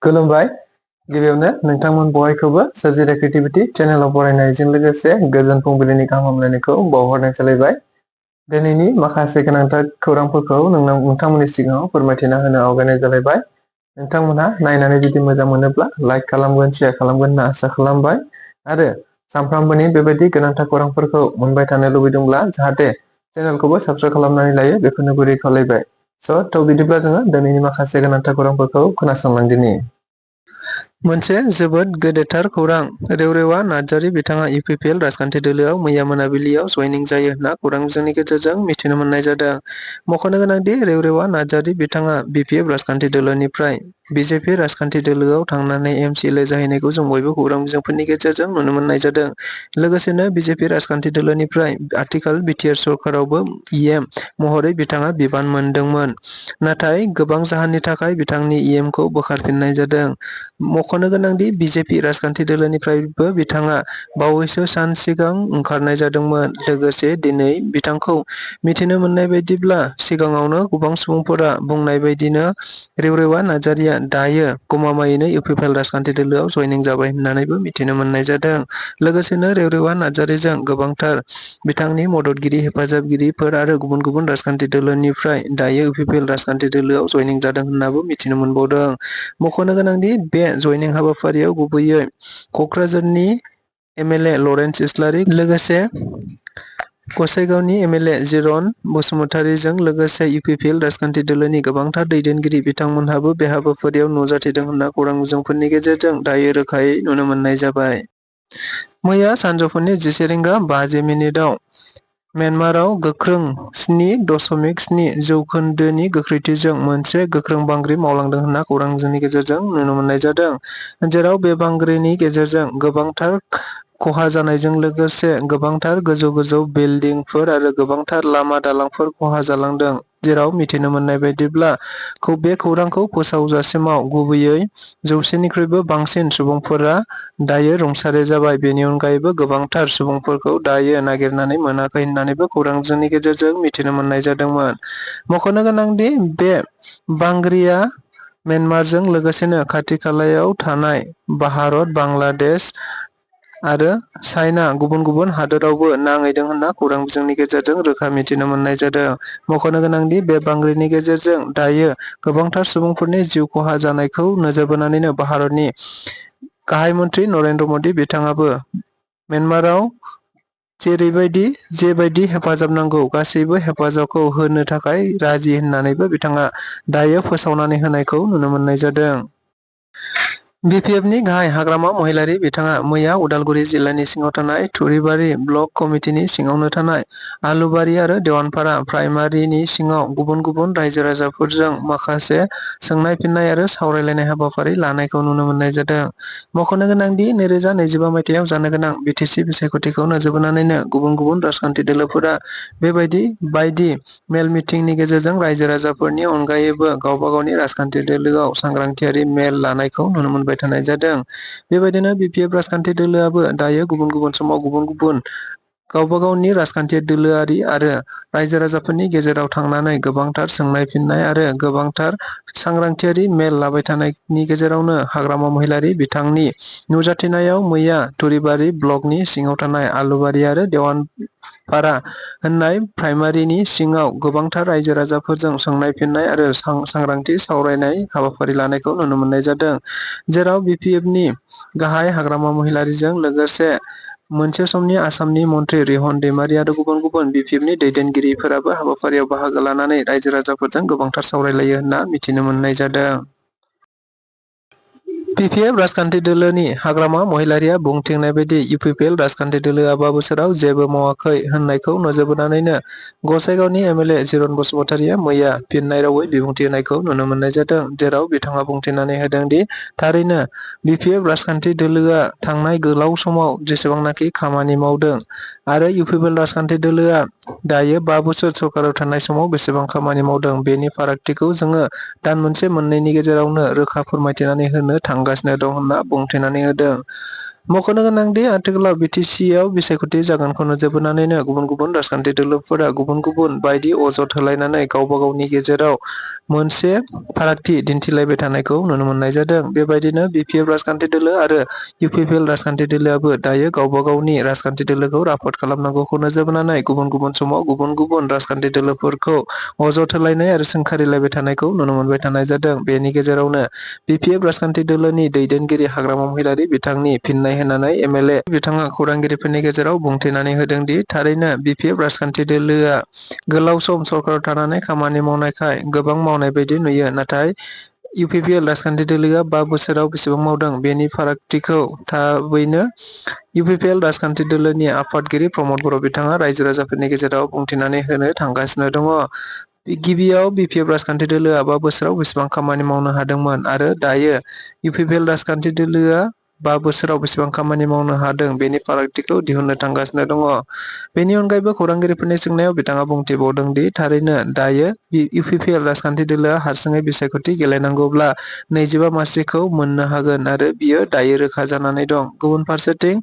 खुलुमबाय गिबियावनो नोंथांमोन बयखौबो सोरजिरा क्रिएटिभिटी चेनेलाव बरायनायजों लोगोसे गोजोन फुंबिलिनि गाहाम हामलायनायखौ बावहरनाय जालायबाय। दिनैनि माखासे गोनांथार खौरांफोरखौ नोंथांमोननि सिगाङाव फोरमायथिना होनो आवगायनाय जालायबाय। नोंथांमोनहा नायनानै जुदि मोजां मोनोब्ला लाइक खालामगोन, शेयार खालामगोन होनना आसा खालामबाय आरो सानफ्रामबोनि बेबायदि गोनांथार खौरांफोरखौ मोनबाय थानो लुबैदोंब्ला जाहाथे चेनेलखौबो साबस्क्राइब खालामनानै लायो बेखौनो गुरै खावलायबाय। बिदिब्ला जोङो दिनैनि माखासे गोनांथार खौरांफोरखौ खोनासंलांदिनि। मोनसे जोबोद गेदेरथार खौरां। रेवरेवा नार्जारी बिथाङा इउपिपिएल राजखान्थि दोलोआव मैया मोनाबिलियाव जयनिं जायो होनना खौरां बिजोंनि गेजेरजों मिथिनो मोननाय जादों। मख'नो गोनांदि रेवरेवा नार्जारी बिथाङा बिपिएफ राजखान्थि दोलोनिफ्राय बिजेपि राजखान्थि दोलोआव थांनानै एमसिएलए जाहैनायखौ जों बयबो खौरां बिजोंफोरनि गेजेरजों नुनो मोननाय जादों। लोगोसेनो बिजेपि राजखान्थि दोलोनिफ्राय आथिखाल बिटिआर सरकारावबो इएम महरै बिथाङा बिबान मोनदोंमोन। नाथाय गोबां जाहोननि थाखाय बिथांनि इएमखौ बोखारफिननाय जादों। मख'नो गोनांदि बिजेपि राजखान्थि दोलोनिफ्रायबो बिथाङा बावैसो सान सिगां ओंखारनाय जादोंमोन। लोगोसे दिनै बिथांखौ मिथिनो मोननाय बायदिब्ला सिगाङावनो गोबां सुबुंफोरा बुंनाय बायदिनो रेवरेवा नार्जारीया दायो गमामायैनो इउपिपिएल राजखान्थि दोलोआव जयनिं जाबाय होननानैबो मिथिनो मोननाय जादों। लोगोसेनो रेवरेवा नार्जारीजों गोबांथार बिथांनि मददगिरि, हेफाजाबगिरिफोर आरो गुबुन गुबुन राजखान्थि दोलोनिफ्राय दायो इउपिपिएल राजखान्थि दोलोआव जयनिं जादों होननाबो मिथिनो मोनबावदों। मख'नो गोनांदि बे जयनिं हाबाफारियाव गुबैयै क'क्राझारनि एमएलए लरेन्स इस्लारि, लोगोसे गसाइगावनि एमएलए जिरन बसुमतारीजों लोगोसे इउपिपिएल राजखान्थि दोलोनि गोबांथार दैदेनगिरि बिथांमोनहाबो बे हाबाफारियाव नुजाथिदों होनना खौरां बिजोंफोरनि गेजेरजों दायो रोखायै नुनो मोननाय जाबाय। मैया सानजौफुनि 11:50 म्यानमाराव गोख्रों 7.7 जौखोन्दोनि गोख्रैथिजों मोनसे गोख्रों बांग्रि मावलांदों होनना खौरां बिजोंनि गेजेरजों नुनो मोननाय जादों। जेराव बे बांग्रिनि गेजेरजों गोबांथार खहा जानायजों लोगोसे गोबांथार गोजौ गोजौ बिल्डिंफोर आरो गोबांथार लामा दालांफोर खहा जालांदों। जेराव मिथिनो मोननाय बायदिब्ला बे खौरांखौ फोसावजासिमाव गुबैयै 100निख्रुइबो बांसिन सुबुंफोरा दायो रुंसारि जाबाय। बेनि अनगायैबो गोबांथार सुबुंफोरखौ दायो नागिरनानै मोनाखै होननानैबो खौरां बिजोंनि गेजेरजों मिथिनो मोननाय जादोंमोन। मख'नो गोनांदि बे बांग्रिया म्यानमारजों लोगोसेनो खाथि खालायाव थानाय भारत, बांलादेश आरो चाइना गुबुन गुबुन हादोरावबो नांहैदों होनना खौरां बिजोंनि गेजेरजों रोखा मिथिनो मोननाय जादों। मख'नो गोनांदि बे बांग्रिनि गेजेरजों दायो गोबांथार सुबुंफोरनि जिउ खहा जानायखौ नोजोर बोनानैनो भारतनि गाहाय मन्त्रि नरेन्द्र मदि बिथाङाबो म्यानमाराव जेबायदि हेफाजाब नांगौ गासैबो हेफाजाबखौ होनो थाखाय राजि होननानैबो बिथाङा दायो फोसावनानै होनायखौ नुनो मोननाय जादों। बिपिएफनि गाहाय हाग्रामा महिलारी बिथाङा मैया उदालगुरि जिल्लानि सिङाव थानाय थुरिबारि ब्लक कमिटिनि सिङावनो थानाय आलुबारि आरो देवानपारा प्राइमारिनि सिङाव गुबुन गुबुन रायजो राजाफोरजों माखासे सोंनाय फिन्नाय आरो सावरायलायनाय हाबाफारि लानायखौ नुनो मोननाय जादों। मख'नो गोनांदि 2025 मायथाइयाव जानो गोनां बिटिसि बिसायख'थिखौ नोजोर बोनानैनो गुबुन गुबुन राजखान्थि दोलोफोरा बायदि मेल मिटिंनि गेजेरजों रायजो राजाफोरनि अनगायैबो गावबा गावनि राजखान्थि दोलोआव सांग्रांथियारि मेल लानायखौ नुनो मोनबाय थानाय जादों। बेबायदिनो बिपिएफ राजखान्थि दोलोआबो दायो गुबुन गुबुन समाव गुबुन गुबुन गावबा गावनि राजखान्थि दोलोआरि आरो रायजो राजाफोरनि गेजेराव थांनानै गोबांथार सोंनाय फिन्नाय आरो गोबांथार सांग्रांथियारि मेल लाबाय थानायनि गेजेरावनो हाग्रामा महिलारी बिथांनि नुजाथिनायाव मैया थुरिबारि ब्लकनि सिङाव थानाय आलुबारि आरो देवानपारा होननाय प्राइमारिनि सिङाव गोबांथार रायजो राजाफोरजों सोंनाय फिन्नाय आरो सांग्रांथि सावरायनाय हाबाफारि लानायखौ नुनो मोननाय जादों। जेराव बिपिएफनि गाहाय हाग्रामा महिलारीजों लोगोसे मोनसे समनि आसामनि मन्त्रि रिहन दैमारी आरो गुबुन गुबुन बिपिएफनि दैदेनगिरिफोराबो हाबाफारियाव बाहागो लानानै रायजो राजाफोरजों गोबांथार सावरायलायो होनना मिथिनो मोननाय जादों। बिपिएफ राजखान्थि दोलोनि हाग्रामा महिलारीआ बुंथिनाय बायदि इउपिपिएल राजखान्थि दोलोआ 5 बोसोराव जेबो मावाखै होननायखौ नोजोर बोनानैनो गसाइगावनि एमएलए जिरन बसुमतारीआ मैया फिननाय रावै बिबुंथि होनायखौ नुनो मोननाय जादों। जेराव बिथाङा बुंथिनानै होदों दि थारैनो बिपिएफ राजखान्थि दोलोआ थांनाय गोलाव समाव जेसेबांनाखि खामानि मावदों आरो इउपिपिएल राजखान्थि दोलोआ दायो 5 बोसोर सरकाराव थानाय समाव बेसेबां खामानि मावदों बेनि फारागथिखौ जोङो दान मोनसे मोननैनि गेजेरावनो रोखा फोरमायथिनानै होनो थांगासिनो दं होनना बुंथिनानै होदों। मख'नो गोनांदि आथिखालाव बिटिसिआव बिसायख'थि जागोनखौ नोजोर बोनानैनो गुबुन गुबुन राजखान्थि दोलोफोरा गुबुन गुबुन बायदि अजद होलायनानै गावबा गावनि गेजेराव मोनसे फारागथि दिन्थिलायबाय थानायखौ नुनो मोननाय जादों। बेबायदिनो बिपिएफ राजखान्थि दोलो आरो इउपिपिएल राजखान्थि दोलोआबो दायो गावबा गावनि राजखान्थि दोलोखौ राफोद खालामनांगौखौ नोजोर बोनानै गुबुन गुबुन समाव गुबुन गुबुन राजखान्थि दोलोफोरखौ अजद होलायनाय आरो सोंखारिलायबाय थानायखौ नुनो मोनबाय थानाय जादों। बेनि गेजेरावनो बिपिएफ राजखान्थि दोलोनि दैदेनगिरि हाग्रामा महिलारि बिथांनि फिननाय होनानै एमएलए बिथाङा खौरांगिरिफोरनि गेजेराव बुंथिनानै होदों दि थारैनो बिपिएफ राजखान्थि दोलोआ गोलाव सम सरकाराव थानानै खामानि मावनायखाय गोबां मावनाय बायदि नुयो, नाथाय इउपिपिएल राजखान्थि दोलोआ 5 बोसोराव बेसेबां मावदों बेनि फारागथिखौ थाबैनो इउपिपिएल राजखान्थि दोलोनि आफादगिरि प्रमद बर' बिथाङा रायजो राजाफोरनि गेजेराव बुंथिनानै होनो थांगासिनो दङ। गिबियाव बिपिएफ राजखान्थि दोलोआ 5 बोसोराव बेसेबां खामानि मावनो हादोंमोन आरो दायो इउपिपिएल राजखान्थि दोलोआ 5 बोसोराव बेसेबां खामानि मावनो हादों बेनि फारागथिखौ दिहुननो थांगासिनो दङ। बेनि अनगायैबो खौरांगिरिफोरनि सोंनायाव बिथाङा बुंथिबावदों दि थारैनो दायो इउपिपिएल राजखान्थि दोलोआ हारसिङै बिसायख'थि गेलेनांगौब्ला 25 मासिखौ मोननो हागोन आरो बियो दायो रोखा जानानै दं। गुबुन फारसेथिं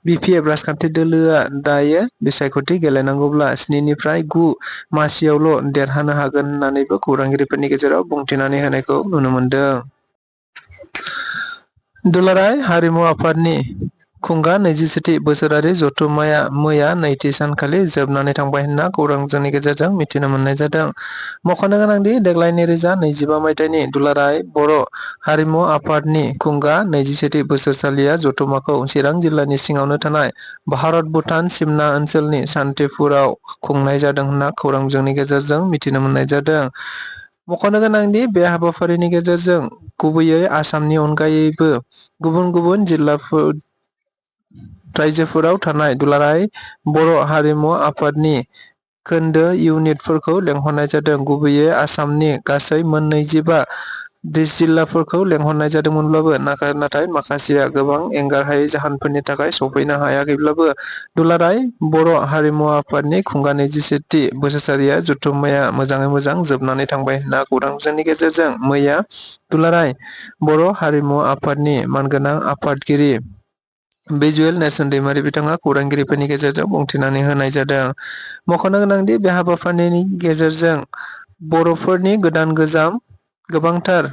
बिपिएफ राजखान्थि दोलोआ दायो बिसायख'थि गेलेनांगौब्ला 7 निफ्राय 9 मासियावल' देरहानो हागोन होन्नानैबो खौरांगिरिफोरनि गेजेराव बुंथिनानै होनायखौ नुनो मोनदों। दुलाराय हारिमु आफादनि खुंगा 21थि बोसोरारि जथुम्माया मैया नैथि सानखालि जोबनानै थांबाय होनना खौरांजोंनि गेजेरजों मिथिनो मोननाय जादों। मख'नो गोनांदि देग्लाय 2025 मायथाइनि दुलाराय बर' हारिमु आफादनि खुंगा 21थि बोसोरसालिया जथुम्माखौ चिरां जिल्लानि सिङावनो थानाय भारत-भुटान सिमना ओनसोलनि सान्तिपुराव खुंनाय जादों होनना खौरांजोंनि गेजेरजों मिथिनो मोननाय जादों। मख'नो गोनांदि बे हाबाफारिनि गेजेरजों गुबैयै आसामनि अनगायैबो गुबुन गुबुन जिल्लाफोर रायजोफोराव थानाय दुलाराय बर' हारिमु आफादनि खोन्दो इउनिटफोरखौ लेंहरनाय जादों। गुबैयै आसामनि गासै मोन 25 जिल्लाफोरखौ लेंहरनाय जादोंमोनब्लाबो नाथाय माखासेया गोबां एंगारहायै जाहोनफोरनि थाखाय सफैनो हायाखैब्लाबो दुलाराय बर' हारिमु आफादनि खुंगा 21थि बोसोरसालिया जथुम्माया मोजाङै मोजां जोबनानै थांबाय होनना खौरांजोंनि गेजेरजों मैया दुलाराय बर' हारिमु आफादनि मानगोनां आफादगिरि भिजुएल नेरसोन दैमारि बिथाङा खौरांगिरिफोरनि गेजेरजों बुंथिनानै होनाय जादों। मख'नो गोनांदि बे हाबाफारिनि गेजेरजों बर'फोरनि गोदान गोजाम गोबांथार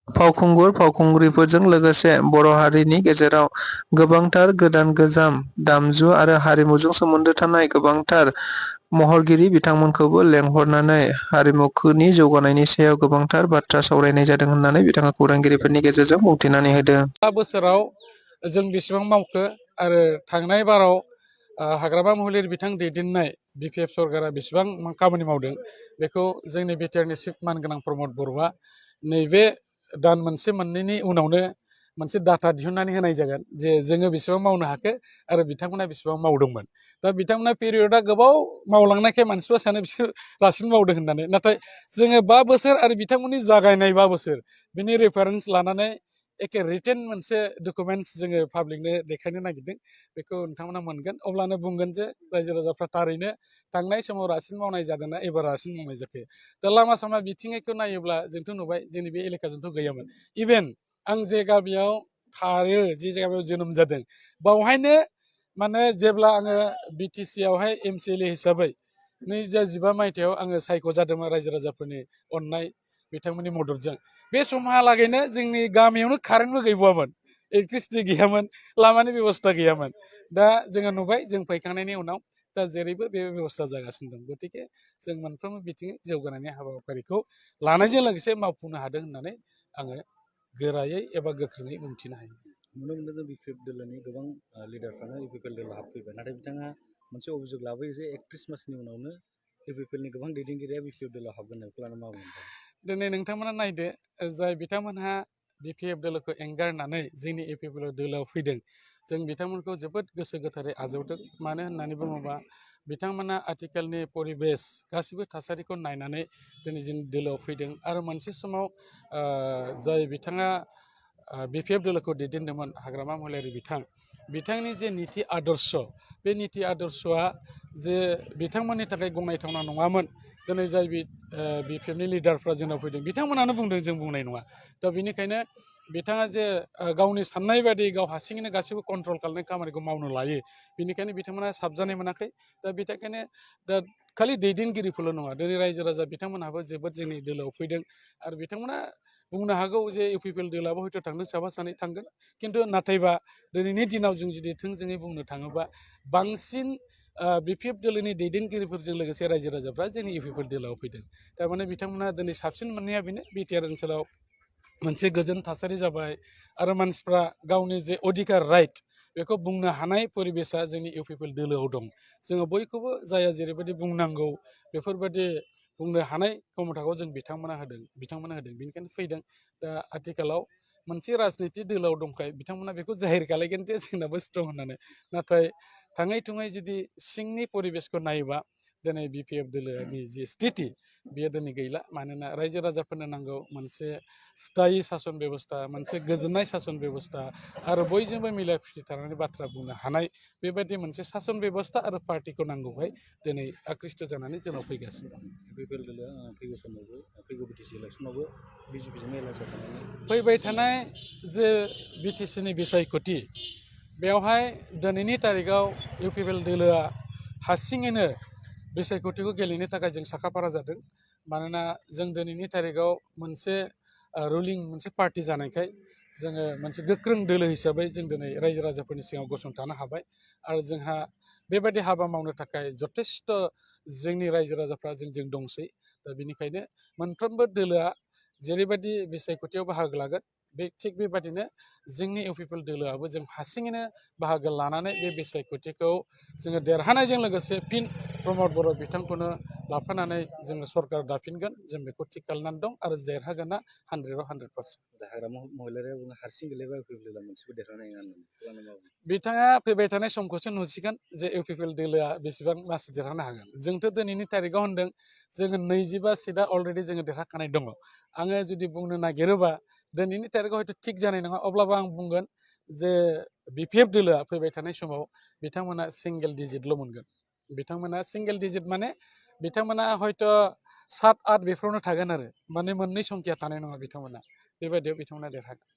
फावखुंगुर फावखुंग्रिफोरजों लोगोसे बर' हारिनि गेजेराव गोबांथार गोदान गोजाम दामजु आरो हारिमुजों सोमोन्दो थानाय गोबांथार महरगिरि बिथांमोनखौबो लेंहरनानै हारिमुनि जौगानायनि सायाव गोबांथार बाथ्रा सावरायनाय जादों होननानै बिथाङा खौरांगिरिफोरनि गेजेरजों बुंथिनानै होदों। बोसोराव जों बेसेबां मावखो आरो थांनाय बाराव हाग्रामा महिलारि बिथां दैदेननाय बिपिएफ सरकारा बेसेबां खामानि मावदों बेखौ जोंनि बिटिआरनि चिफ मानगोनां प्रमद बर'आ नैबे दान मोनसे मोननैनि उनावनो मोनसे डाटा दिहुननानै होनाय जागोन जे जोङो बेसेबां मावनो हाखो आरो बिथांमोना बेसेबां मावदोंमोन। दा बिथांमोना पिरियडआ गोबाव मावलांनायखाय मानसिफ्रा सानो बिसोर रासिन मावदों होननानै, नाथाय जोङो 5 बोसोर आरो बिथांमोननि जागायनाय 5 बोसोर बिनि रेफारेन्स लानानै एखे रिटेन मोनसे डकुमेन्टस जोङो पाब्लिकनो देखायनो नागिरदों। बेखौ नोंथांमोना मोनगोन, अब्लानो बुंगोन जे रायजो राजाफ्रा थारैनो थांनाय समाव रासिन मावनाय जादोंना एबार रासिन मावनाय जाखो। दा लामा सामा बिथिङैखौ नायोब्ला जोंथ' नुबाय जोंनि बे एलेकाजोंथ' गैयामोन। इभेन आं जे गामियाव थायो, जे जायगायाव जोनोम जादों, बावहायनो माने जेब्ला आङो बिटिसिआवहाय एमसिएलए हिसाबै 2015 मायथाइयाव आङो सायख'जादोंमोन रायजो राजाफोरनि अननाय बिथांमोननि मददजों, बे समहालागैनो जोंनि गामियावनो कारेन्टबो गैबावामोन, इलेक्ट्रिसिटि गैयामोन, लामानि बेबस्था गैयामोन। दा जोङो नुबाय जों फैखांनायनि उनाव दा जेरैबो बे बेबस्था जागासिनो दं। गतिके जों मोनफ्रोमबो बिथिङै जौगानायनि हाबाफारिखौ लानायजों लोगोसे मावफुंनो हादों होननानै आङो गोरायै एबा गोख्रोङै बुंथिनो हायो। नुनो मोनदों जों बिपिएफ दोलोनि गोबां लिडारफ्रानो इउपिपिएल दोलोआव हाबफैबाय, नाथाय बिथाङा मोनसे अभियोग लाबोयो जे 31 मासनि उनावनो इउपिपिएलनि गोबां दैदेनगिरिया बिपिएफ दोलोआव हाबगोन होननायखौ लानानै मा बुंदों? दिनै नोंथांमोना नायदो, जाय बिथांमोनहा बिपिएफ दोलोखौ एंगारनानै जोंनि इउपिपिएल दोलोआव फैदों, जों बिथांमोनखौ जोबोद गोसो गोथारै आजावदों। मानो होननानै बुङोबा बिथांमोना आथिखालनि परिबेस गासिबो थासारिखौ नायनानै दिनै जोंनि दोलोआव फैदों। आरो मोनसे समाव जाय बिथाङा बिपिएफ दोलोखौ दैदेनदोंमोन हाग्रामा महिलारि बिथांनि जे निति आदर्श, बे निति आदर्शआ जे बिथांमोननि थाखाय गनायथावना नङामोन। दिनै जाय बिपिएफनि लिडारफ्रा जोंनाव फैदों बिथांमोनानो बुंदों, जों बुंनाय नङा। दा बेनिखायनो बिथाङा जे गावनि साननाय बायदि गाव हारसिङैनो गासैबो कन्ट्रल खालामनाय खामानिखौ मावनो लायो बेनिखायनो बिथांमोना साबजानाय मोनाखै दा बिथांखायनो दा खालि दैदेनगिरिफोरल' नङा दिनै रायजो राजा बिथांमोनहाबो जोबोद जोंनि दोलोआव फैदों आरो बिथांमोना बुंनो हागौ जे इउपिपिएल दोलाबो हयथ' थांदों साफा सानै थांगोन खिन्थु नाथायबा दिनैनि दिनाव जों जुदि थोंजोङै बुंनो थाङोबा बांसिन बिपिएफ दोलोनि दैदेनगिरिफोरजों लोगोसे रायजो राजाफ्रा जोंनि इउपिपिएल दोलोआव फैदों थारमाने बिथांमोना दिनै साबसिन मोननाया बेनो बिटिआर ओनसोलाव मोनसे गोजोन थासारि जाबाय आरो मानसिफ्रा गावनि जे अधिकार राइट बेखौ बुंनो हानाय परिबेसा जोंनि इउपिपिएल दोलोआव दं जोङो बयखौबो जाया जेरैबायदि बुंनांगौ बेफोरबायदि बुंनो हानाय क्षमताखौ जों बिथांमोना होदों बेनिखायनो फैदों दा आथिखालाव मोनसे राजनिति दोलोआव दंखाय बिथांमोना बेखौ जाहिर खालायगोन जे जोंनाबो स्ट्रं होननानै नाथाय थाङै थुङै जुदि सिंनि परिबेसखौ नायोबा दिनै बिपिएफ दोलोनि जि स्थिति बेयो दिनै गैला मानोना रायजो राजाफोरनो नांगौ मोनसे स्थायि सासन बेबस्था मोनसे गोजोननाय सासन बेबस्था आरो बयजोंबो मिला खुसि थानानै बाथ्रा बुंनो हानाय बेबायदि मोनसे सासन बेबस्था आरो पार्टिखौ नांगौहाय दिनै आकृष्ट जानानै जोंनाव फैगासिनो दं इउपिपिएल दोलोआ फैगौ समावबो फैगौ बिटिसि इलेक्सनावबो बिजेपिजों एलायन्स खालामनानै फैबाय थानाय जे बिटिसिनि बिसायख'थि बेवहाय दिनैनि तारिखाव इउपिपिएल दोलोआ हारसिङैनो बिसायख'थिखौ गेलेनो थाखाय जों साखाफारा जादों मानोना जों दिनैनि तारिखाव मोनसे रुलिं मोनसे पार्टि जानायखाय जोङो मोनसे गोख्रों दोलो हिसाबै जों दिनै रायजो राजाफोरनि सिगाङाव गसंथानो हाबाय आरो जोंहा बेबायदि हाबा मावनो थाखाय जथेस्थ' जोंनि रायजो राजाफ्रा जोंजों दंसै दा बेनिखायनो मोनफ्रोमबो दोलोआ जेरैबायदि बिसायख'थियाव बाहागो लागोन बे थिग बेबादिनो जोंनि इउपिपिएल दोलोआबो जों हारसिङैनो बाहागो लानानै बे बिसायख'थिखौ जोङो देरहानायजों लोगोसे फिन प्रमद बर' बिथांखौनो लाफानानै जोङो सरकार दाफिनगोन जों बेखौ थिग खालामनानै दं आरो देरहागोना 100% दा हाग्रामा महिलारिया बुङो हारसिं गेलेबा इउपिपिएल दोलोआ मोनसेबो देरहानाय नङा होननानै बिथाङा फैबाय थानाय समखौसो नुसिगोन जे इउपिपिएल दोलोआ बेसेबां मासि देरहानो हागोन जोंथ' दिनैनि तारिखाव होनदों जोङो 25 सिटआ अलरेडि जोङो देरहाखानाय दङ आङो जुदि बुंनो नागिरोबा दिनैनि तारिखाव हयथ' थिग जानाय नङा अब्लाबो आं बुंगोन जे बिपिएफ दोलोआ फैबाय थानाय समाव बिथांमोना सिंगेल डिजिटल' मोनगोन बिथांमोना सिंगेल डिजिट माने बिथांमोना हयथ' 7-8 बेफोरावनो थागोन आरो माने मोननै संखिया थानाय नङा बिथांमोना बेबायदियाव बिथांमोना देरहागोन